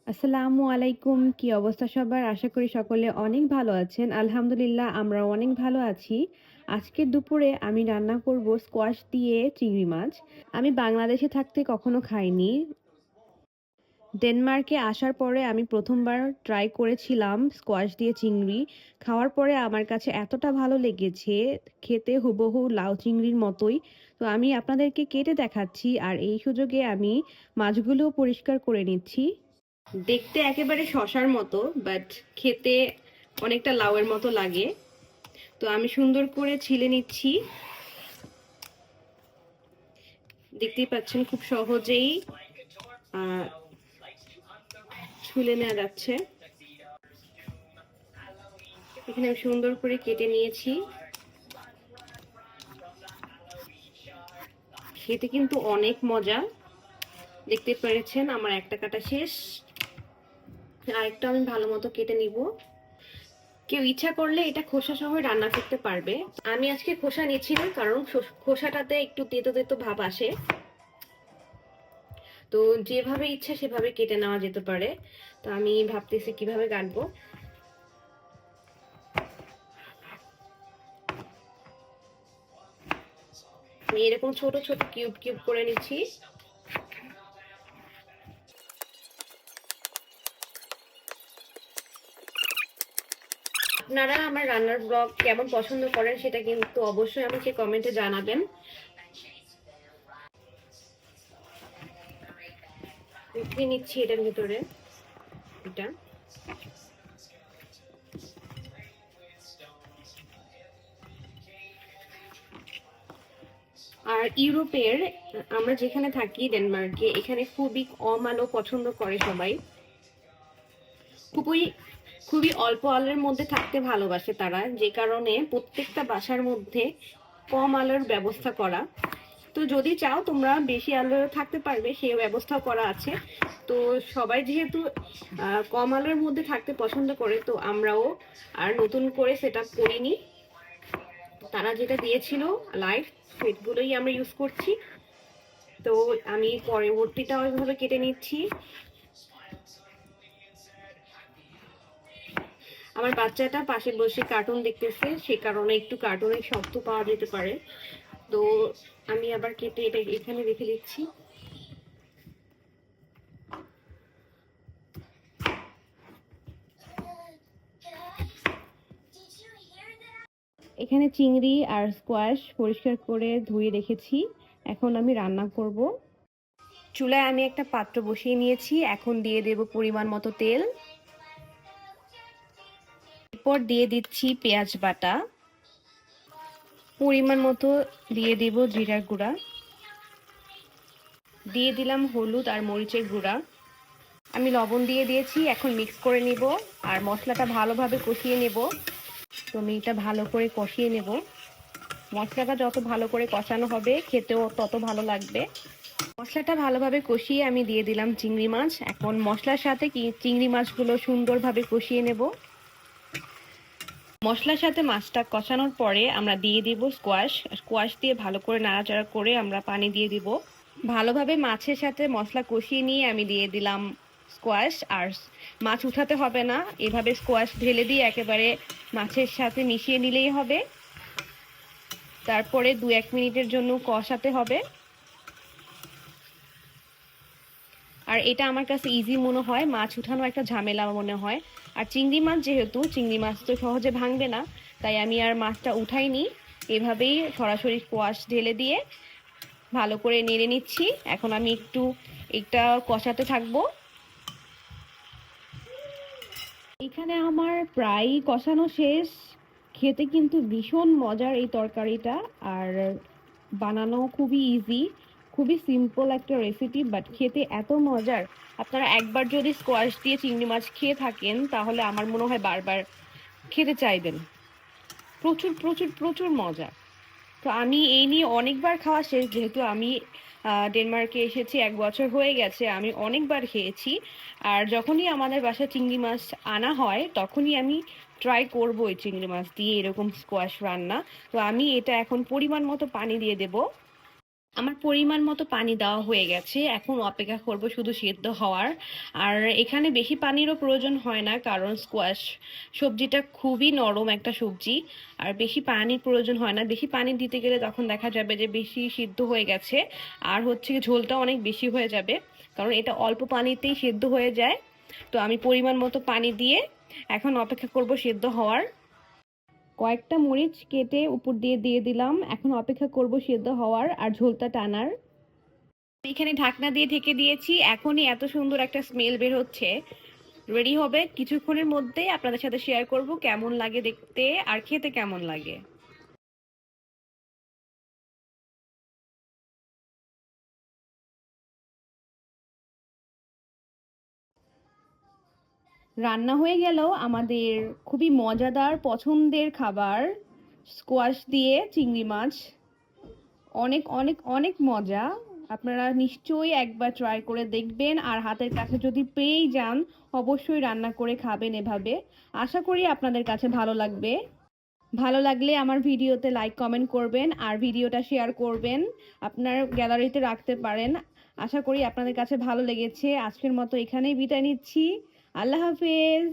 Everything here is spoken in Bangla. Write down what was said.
আসসালামু আলাইকুম। কি অবস্থা সবার? আশা করি সকলে অনেক ভালো আছেন। আলহামদুলিল্লাহ আমরাও অনেক ভালো আছি। আজকের দুপুরে আমি রান্না করব স্কোয়াশ দিয়ে চিংড়ি মাছ। আমি বাংলাদেশে থাকতে কখনো খাইনি। ডেনমার্কে আসার পরে আমি ১ম বার ট্রাই করেছিলাম স্কোয়াশ দিয়ে চিংড়ি। খাওয়ার পরে আমার কাছে এতটা ভালো লেগেছে, খেতে হুবহু লাউ চিংড়ির মতোই। তো আমি আপনাদেরকে কেটে দেখাচ্ছি আর এই সুযোগে আমি মাছগুলোও পরিষ্কার করে নিচ্ছি। দেখতে একেবারে শসার মতো, বাট খেতে অনেকটা লাউয়ের মতো লাগে। তো আমি সুন্দর করে ছিলে নিচ্ছি। দেখতেই পাচ্ছেন খুব সহজেই ছুলে নেওয়া যাচ্ছে। এখানে আমি সুন্দর করে কেটে নিয়েছি। খেতে কিন্তু অনেক মজা। দেখতে পেরেছেন আমার একটা কাটা শেষ, আরেকটা আমি ভালো মতো কেটে নিব। কেউ ইচ্ছা করলে এটা খোসা সহ রান্না করতে পারবে। আমি আজকে খোসা নিচ্ছি না, কারণ খোসাটাতে একটু তেতো তেতো ভাব আসে। তো যেভাবে ইচ্ছা সেভাবে কেটে নেওয়া যেতে পারে। তো আমি ভাবতেছি কিভাবে কাটবো। আমি এরকম ছোট ছোট কিউব কিউব করে নিচ্ছি। আপনারা আমার রান্নার ব্লগ কেমন পছন্দ করেন সেটা কিন্তু অবশ্যই আমাকে কমেন্টে জানাবেন। উঠিয়ে নিচ্ছি এটার ভিতরে এটা। আর ইউরোপের, আমরা যেখানে থাকি ডেনমার্কে, এখানে খুবই কম আলো পছন্দ করে সবাই। খুবই খুবই অল্প আলোর মধ্যে থাকতে ভালোবাসে তারা, যে কারণে প্রত্যেকটা বাসার মধ্যে কম আলোর ব্যবস্থা করা। তো যদি চাও তোমরা বেশি আলো থাকতে পারবে, সেই ব্যবস্থাও করা আছে। তো সবাই যেহেতু কম আলোর মধ্যে থাকতে পছন্দ করে, তো আমরাও আর নতুন করে সেট আপ করিনি। তারা যেটা দিয়েছিল লাইট, সেগুলোই আমরা ইউজ করছি। তো আমি পরবর্তীটা ওইভাবে কেটে নিচ্ছি। আমার বাচ্চাটা পাশে বসে কার্টুন দেখতেছে, সে কারণে একটু কার্টুনের শব্দ পাওয়া যেতে পারে। তো আমি আবার কেটে এটা এখানে রেখে দিচ্ছি। এখানে চিংড়ি আর স্কোয়াশ পরিষ্কার করে ধুয়ে রেখেছি। এখন আমি রান্না করব। চুলায় আমি একটা পাত্র বসিয়ে নিয়েছি। এখন দিয়ে দেব পরিমাণ মতো তেল। এরপর দিয়ে দিচ্ছি পেঁয়াজ বাটা, পরিমাণ মতো দিয়ে দেব জিরার গুঁড়া, দিয়ে দিলাম হলুদ আর মরিচের গুঁড়া। আমি লবণ দিয়ে দিয়েছি। এখন মিক্স করে নিব আর মশলাটা ভালোভাবে কষিয়ে নেব। তো আমি এটা ভালো করে কষিয়ে নেব। মশলাটা যত ভালো করে কষানো হবে খেতেও তত ভালো লাগবে। মশলাটা ভালোভাবে কষিয়ে আমি দিয়ে দিলাম চিংড়ি মাছ। এখন মশলার সাথে চিংড়ি মাছগুলো সুন্দরভাবে কষিয়ে নেব। মশলার সাথে মাছটা কষানোর পরে আমরা দিয়ে দিব স্কোয়াশ। স্কোয়াশ দিয়ে ভালো করে নাড়াচাড়া করে আমরা পানি দিয়ে দিব। ভালোভাবে মাছের সাথে মশলা কষিয়ে নিয়ে আমি দিয়ে দিলাম স্কোয়াশ। আর মাছ উঠাতে হবে না, এভাবে স্কোয়াশ ঢেলে দিয়ে একেবারে মাছের সাথে মিশিয়ে নিলেই হবে। তারপরে 2-1 মিনিটের জন্য কষাতে হবে। আর এটা আমার কাছে ইজি মনে হয়, মাছ উঠানো একটা ঝামেলা মনে হয়। আর চিংড়ি মাছ, যেহেতু চিংড়ি মাছ তো সহজে ভাঙবে না, তাই আমি আর মাছটা উঠাইনি। এভাবেই সরাসরি স্কোয়াশ ঢেলে দিয়ে ভালো করে নেড়ে নিচ্ছি। এখন আমি একটু এটা কষাতে থাকবো। এখানে আমার প্রায় কষানো শেষ। খেতে কিন্তু ভীষণ মজার এই তরকারিটা, আর বানানো খুবই ইজি। খুবই সিম্পল একটা রেসিপি, বাট খেতে এত মজার। আপনারা একবার যদি স্কোয়াশ দিয়ে চিংড়ি মাছ খেয়ে থাকেন, তাহলে আমার মনে হয় বারবার খেতে চাইবেন। প্রচুর প্রচুর প্রচুর মজা। তো আমি এই নিয়ে অনেকবার খাওয়া শেষ, যেহেতু আমি ডেনমার্কে এসেছি 1 বছর হয়ে গেছে। আমি অনেকবার খেয়েছি। আর যখনই আমাদের বাসায় চিংড়ি মাছ আনা হয়, তখনই আমি ট্রাই করবো এই চিংড়ি মাছ দিয়ে এরকম স্কোয়াশ রান্না। তো আমি এটা এখন পরিমাণ মতো পানি দিয়ে দেব। আমার পরিমাণ মতো পানি দেওয়া হয়ে গেছে, এখন অপেক্ষা করব শুধু সিদ্ধ হওয়ার। আর এখানে বেশি পানিরও প্রয়োজন হয় না, কারণ স্কোয়াশ সবজিটা খুবই নরম একটা সবজি। আর বেশি পানির প্রয়োজন হয় না, বেশি পানি দিতে গেলে তখন দেখা যাবে যে বেশি সিদ্ধ হয়ে গেছে, আর হচ্ছে ঝোলটা অনেক বেশি হয়ে যাবে, কারণ এটা অল্প পানিতেই সিদ্ধ হয়ে যায়। তো আমি পরিমাণ মতো পানি দিয়ে এখন অপেক্ষা করব সিদ্ধ হওয়ার। কয়েকটা মরিচ কেটে উপর দিয়ে দিয়ে দিলাম, এখন অপেক্ষা করব সিদ্ধ হওয়ার আর ঝোলটা টানার। এখানে ঢাকনা দিয়ে ঢেকে দিয়েছি, এখনই এত সুন্দর একটা স্মেল বের হচ্ছে। রেডি হবে কিছুক্ষণের মধ্যেই, আপনাদের সাথে শেয়ার করব কেমন লাগে দেখতে আর খেতে কেমন লাগে। রান্না হয়ে গেল আমাদের খুবই মজাদার পছন্দের খাবার, স্কোয়াশ দিয়ে চিংড়ি মাছ। অনেক অনেক অনেক মজা। আপনারা নিশ্চয়ই একবার ট্রাই করে দেখবেন, আর হাতের কাছে যদি পেয়েই যান অবশ্যই রান্না করে খাবেন এভাবে। আশা করি আপনাদের কাছে ভালো লাগবে। ভালো লাগলে আমার ভিডিওতে লাইক কমেন্ট করবেন আর ভিডিওটা শেয়ার করবেন, আপনার গ্যালারিতে রাখতে পারেন। আশা করি আপনাদের কাছে ভালো লেগেছে। আজকের মতো এখানেই বিদায় নিচ্ছি। আল্লাহ হাফেজ।